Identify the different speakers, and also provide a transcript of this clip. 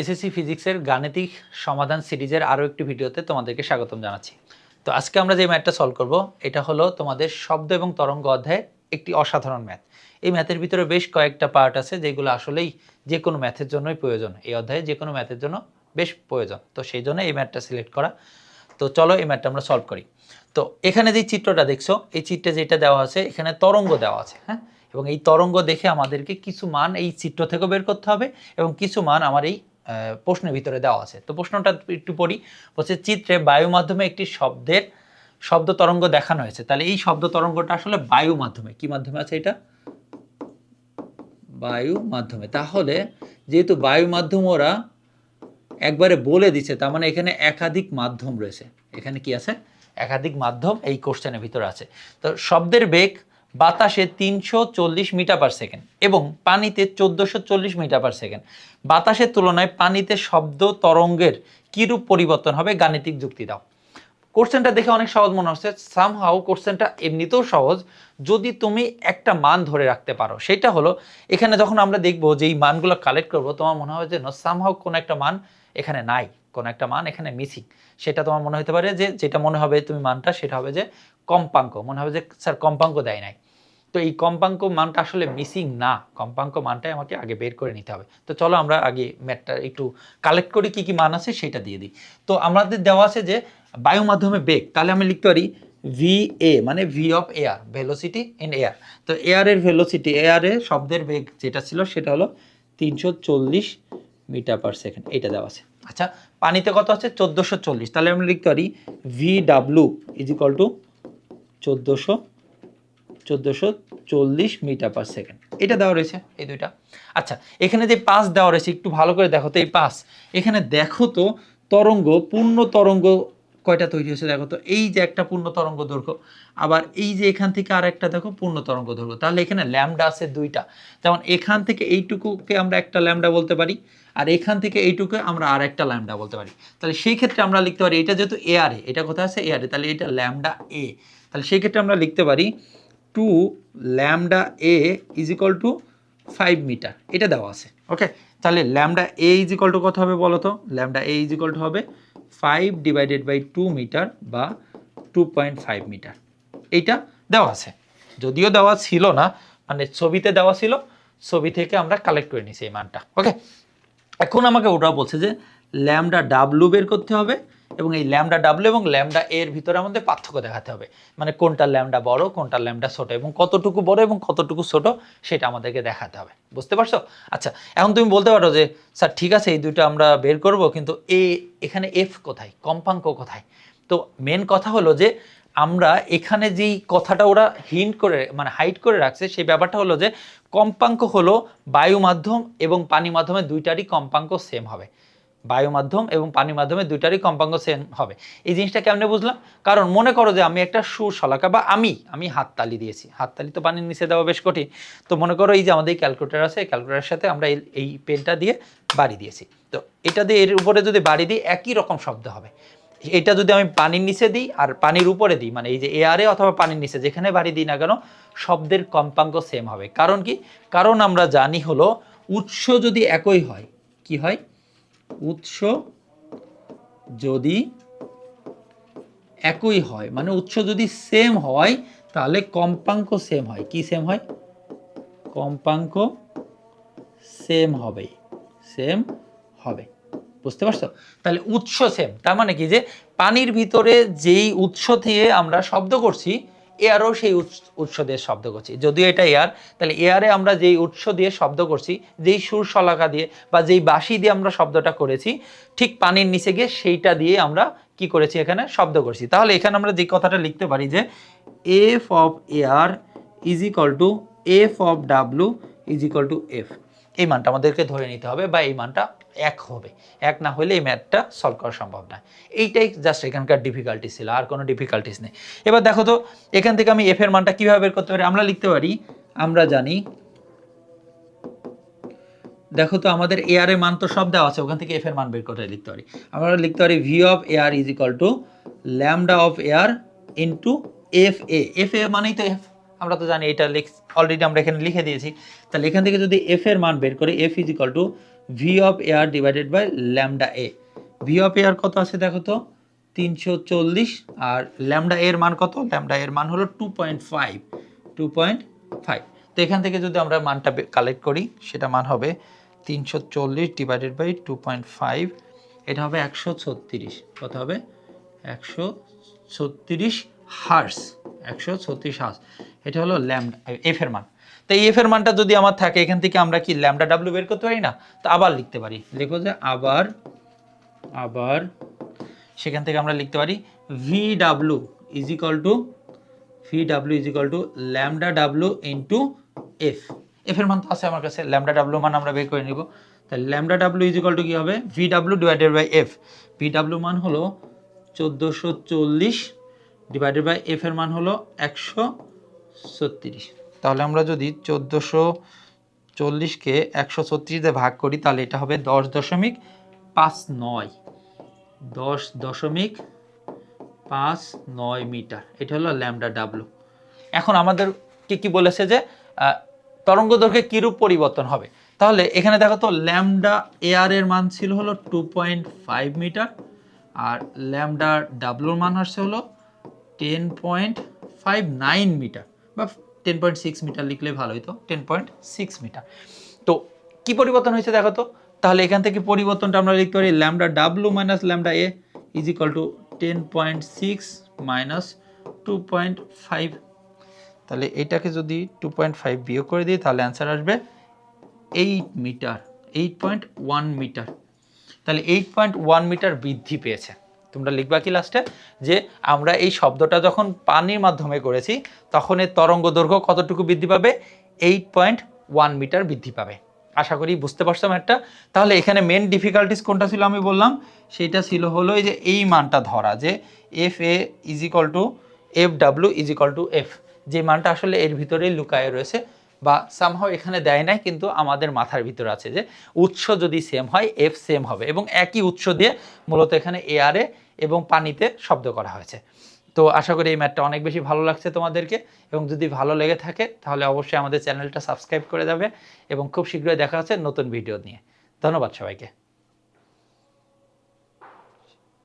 Speaker 1: SSC ফিজিক্সের গাণিতিক সমাধান সিরিজের আরও একটি ভিডিওতে তোমাদেরকে স্বাগতম জানাচ্ছি। তো আজকে আমরা যে ম্যাথটা সলভ করব এটা হলো তোমাদের শব্দ এবং তরঙ্গ অধ্যায়ের একটি অসাধারণ ম্যাথ। এই ম্যাথের ভিতরে বেশ কয়েকটা পার্ট আছে যেগুলো আসলেই যে কোনো ম্যাথের জন্যই প্রয়োজন, এই অধ্যায়ে যে কোনো ম্যাথের জন্য বেশ প্রয়োজন। তো সেই জন্য এই ম্যাথটা সিলেক্ট করা। তো চলো এই ম্যাথটা আমরা সলভ করি। তো এখানে যে চিত্রটা দেখছো, এই চিত্রে যেটা দেওয়া আছে এখানে তরঙ্গ দেওয়া আছে, হ্যাঁ, এবং এই তরঙ্গ দেখে আমাদেরকে কিছু মান এই চিত্র থেকে বের করতে হবে এবং কিছু মান আমার এই প্রশ্নের ভিতরে দেওয়া আছে। তো প্রশ্নটা একটু পড়ি। বলছে চিত্রে বায়ু মাধ্যমে একটি শব্দ তরঙ্গ দেখানো হয়েছে। তাহলে এই শব্দ তরঙ্গটা আসলে বায়ু মাধ্যমে, কি মাধ্যমে আছে এটা? বায়ু মাধ্যমে। তাহলে যেহেতু বায়ু মাধ্যম ওরা একবারে বলে দিচ্ছে, তার মানে এখানে একাধিক মাধ্যম রয়েছে। এখানে কি আছে? একাধিক মাধ্যম এই কোশ্চেনের ভিতরে আছে। তো শব্দের বেগ বাতাসে 340 মিটার পার সেকেন্ড এবং পানিতে 1440 মিটার পার সেকেন্ড। বাতাসের তুলনায় পানিতে শব্দ তরঙ্গের কিরূপ পরিবর্তন হবে, গাণিতিক যুক্তি দাও। কোশ্চেনটা দেখে অনেক সহজ মনে হচ্ছে। সামহাউ কোশ্চেনটা এমনিতেও সহজ যদি তুমি একটা মান ধরে রাখতে পারো। সেটা হলো এখানে যখন আমরা দেখবো যে এই মানগুলো কালেক্ট করবো, তোমার মনে হবে যে সামহাউ কোনো একটা মান এখানে নাই, কোনো একটা মান এখানে মিসিং। সেটা তোমার মনে হতে পারে যে, যেটা মনে হবে তুমি মানটা, সেটা হবে যে কম্পাঙ্ক। মনে হবে যে স্যার কম্পাঙ্ক দেয় নাই। তো এই কম্পাঙ্ক মানটা আসলে মিসিং না, কম্পাঙ্ক মানটাই আমাকে আগে বের করে নিতে হবে। তো চলো আমরা আগে ম্যাথটা একটু কালেক্ট করি, কি কি মান আছে সেটা দিয়ে দিই। তো আমাদের দেওয়া আছে যে বায়ু মাধ্যমে বেগ, তাহলে আমি লিখতে পারি ভি এ মানে V of air, velocity in air. তো এয়ারের ভেলোসিটি, এয়ারে শব্দের বেগ যেটা ছিল সেটা হলো 340 মিটার পার সেকেন্ড, এটা দেওয়া আছে। আচ্ছা, পানিতে কত আছে? 1440। তাহলে আমি লিখতে পারি V W is equal to 1440 metre per second, এটা দেওয়া রয়েছে এই দুইটা। আচ্ছা, এখানে যে পাস দেওয়া রয়েছে একটু ভালো করে দেখো তো, এই পাস এখানে দেখো তো তরঙ্গ, পূর্ণ তরঙ্গ কয়টা তৈরি হয়েছে দেখো তো। এই যে একটা পূর্ণ তরঙ্গ দৈর্ঘ্য, আবার এই যে এখান থেকে আর একটা দেখো পূর্ণ তরঙ্গ দৈর্ঘ্য। তাহলে এখানে ল্যামডা আছে দুইটা, যেমন এখান থেকে এইটুকুকে আমরা একটা ল্যামডা বলতে পারি, আর এখান থেকে এইটুকু আমরা আর একটা ল্যামডা বলতে পারি। তাহলে সেই ক্ষেত্রে আমরা লিখতে পারি, এটা যেহেতু এয়ারে, এটা কোথায় আছে? এয়ারে, তাহলে এটা ল্যামডা এ। তাহলে সেই ক্ষেত্রে আমরা লিখতে পারি 2 lambda A is equal to 5 metre, এটা দেওয়া আছে। ওকে, তাহলে lambda A is equal to কত হবে বলো তো? Lambda A is equal to হবে 5 ডিভাইডেড বাই 2 মিটার বা 2.5 মিটার, এইটা দেওয়া আছে। যদিও দেওয়া ছিল না, মানে ছবিতে দেওয়া ছিল, ছবি থেকে আমরা কালেক্ট করে নিছি এই মানটা। ওকে, এখন আমাকে ওটা বলছে যে ল্যামডা ডাব্লু বের করতে হবে এবং এই ল্যামডা ডাব্লু এবং ল্যামডা এর ভিতরে আমাদের পার্থক্য দেখাতে হবে, মানে কোনটা ল্যামডা বড়, কোনটা ল্যামডা ছোট, এবং কতটুকু বড় এবং কতটুকু ছোট সেটা আমাদেরকে দেখাতে হবে। বুঝতে পারছো? আচ্ছা, এখন তুমি বলতে পারো যে স্যার ঠিক আছে এই দুটো আমরা বের করব, কিন্তু এখানে এফ কোথায়, কম্পাঙ্ক কোথায়? তো মেন কথা হলো যে আমরা এখানে যেই কথাটা ওরা হিন্ট করে, মানে হাইড করে রাখছে, সেই ব্যাপারটা হলো যে কম্পাঙ্ক হলো বায়ু মাধ্যম এবং পানি মাধ্যমে দুইটারই কম্পাঙ্ক সেম হবে। বায়ু মাধ্যম এবং পানি মাধ্যমে দুইটারই কম্পাঙ্ক সেম হবে। এই জিনিসটা কেমনে বুঝলাম? কারণ মনে করো যে আমি একটা সুর শলাকা বা আমি হাততালি দিয়েছি, হাততালি তো পানির নিচে দেওয়া বেশ কঠিন। তো মনে করো এই যে আমাদের ক্যালকুলেটর আছে, ক্যালকুলেটরের সাথে আমরা এই পেনটা দিয়ে বাড়ি দিয়েছি। তো এটা দিয়ে এর উপরে যদি বাড়ি দিই একই রকম শব্দ হবে। এটা যদি আমি পানির নিচে দিই আর পানির উপরে দিই, মানে এই যে এয়ারে অথবা পানির নিচে যেখানে বাড়ি দিই না কেন, শব্দের কম্পাঙ্ক সেম হবে। কারণ কি? কারণ আমরা জানি হলো উৎস যদি একই হয়, কি হয়? উৎস যদি একই হয় মানে উৎস যদি সেম হয় তাহলে কম্পাঙ্ক সেম হয়। কি সেম হয়? কম্পাঙ্ক সেম হবে, সেম হবে। বুঝতে পারছো? তাহলে উৎস সেম, তার মানে কি যে পানির ভিতরে যেই উৎস দিয়ে আমরা শব্দ করছি, এয়ারও সেই উৎস দিয়ে শব্দ করছি। যদিও এটা এয়ার, তাহলে এয়ারে আমরা যেই উৎস দিয়ে শব্দ করছি, যেই সুর শলাকা দিয়ে বা যেই বাঁশি দিয়ে আমরা শব্দটা করেছি, ঠিক পানির নিচে গিয়ে সেইটা দিয়ে আমরা কি করেছি? এখানে শব্দ করছি। তাহলে এখানে আমরা যে কথাটা লিখতে পারি যে F of air is equal two F of W is equal two F. এই মানটা আমাদেরকে ধরে নিতে হবে, বা এই মানটা এক হবে। এক না হলে এই ম্যাথটা সলভ করা সম্ভব না। এইটাই জাস্ট এখানকার ডিফিকাল্টি ছিল, আর কোনো ডিফিকাল্টিস নেই। এবার দেখো তো এখান থেকে আমি এফ এর মানটা কিভাবে বের করতে পারি? আমরা লিখতে পারি, আমরা জানি, দেখো তো আমাদের এয়ার এর মান তো সব দেওয়া আছে, ওখান থেকে এফ এর মান বের করে লিখতে পারি। আমরা লিখতে পারি V of air is equal two lambda of air into F A. F এ মানেই তো এফ, আমরা তো জানি, এটা অলরেডি আমরা এখানে লিখে দিয়েছি। তাহলে এখান থেকে যদি এফ এর মান বের করি, F is equal to V of air divided by lambda A. V of air কত আছে দেখো তো 340, আর ল্যামডা এর মান কত? ল্যামডা এর মান হলো 2.5। তো এখান থেকে যদি আমরা মানটা কালেক্ট করি সেটা মান হবে 340 ডিভাইডেড বাই 2.5, এটা হবে 136। কত হবে? 136 হার্স। 136 হার্স, এটা হলো ল্যামডা এফ এর মান। তো এই এফ এর মানটা যদি আমার থাকে, এখান থেকে আমরা কি ল্যামডা ডাব্লিউ বের করতে পারি না? তো আবার লিখতে পারি, লিখো যে আবার সেখান থেকে আমরা লিখতে পারি V W is equal two lambda W into F. F এর মান তো আছে আমার কাছে, ল্যামডা ডাব্লিউ মান আমরা বের করে নিব। তাহলে lambda W is equal to কী হবে? V W divided by F. V W মান হলো 1440 ডিভাইডেড বাই এফ এর মান হলো 136। তাহলে আমরা যদি 1440কে 136 দিয়ে ভাগ করি তাহলে এটা হবে 10.59 10.59 মিটার। এটা হলো ল্যামডা ডাব্লিউ। এখন আমাদেরকে কি বলেছে যে তরঙ্গ দৈর্ঘ্যে কিরূপ পরিবর্তন হবে। তাহলে এখানে দেখো তো ল্যামডা এয়ার এর মান ছিল হলো 2.5 মিটার, আর ল্যামডা ডাব্লিউর মান আসছে হলো 10.59 মিটার, বা 10.6 মিটার লিখলে ভালো হতো, 10.6 মিটার। তো কি পরিবর্তন হয়েছে দেখো তো। তাহলে এখান থেকে পরিবর্তনটা আমরা লিখতে পারি lambda W minus lambda A is equal two 10.6 minus 2.5। তাহলে এটাকে যদি 2.5 বিয়োগ করে দিই তাহলে অ্যান্সার আসবে 8 মিটার, 8.1 মিটার। তাহলে 8.1 মিটার বৃদ্ধি পেয়েছে। তোমরা লিখবা কি লাস্টে, যে আমরা এই শব্দটা যখন পানির মাধ্যমে করেছি তখন এর তরঙ্গ দৈর্ঘ্য কতটুকু বৃদ্ধি পাবে? 8.1 মিটার বৃদ্ধি পাবে। আশা করি বুঝতে পারছো ম্যাথটা। তাহলে এখানে মেন ডিফিকাল্টিস কোনটা ছিল আমি বললাম, সেইটা ছিল হলো এই যে এই মানটা ধরা, যে F A is equal two F W is equal two F, যে মানটা আসলে এর ভিতরেই লুকায়ে রয়েছে, বা সামহাও এখানে দেয় নাই কিন্তু আমাদের মাথার ভিতরে আছে যে উৎস যদি সেম হয় এফ সেম হবে, এবং একই উৎস দিয়ে মূলত এখানে এয়ারে এবং পানিতে শব্দ করা হয়েছে। তো আশা করি এই ম্যাথটা অনেক বেশি ভালো লাগছে তোমাদেরকে, এবং যদি ভালো লেগে থাকে তাহলে অবশ্যই আমাদের চ্যানেলটা সাবস্ক্রাইব করে যাবে, এবং খুব শীঘ্রই দেখা হচ্ছে নতুন ভিডিও নিয়ে। ধন্যবাদ সবাইকে।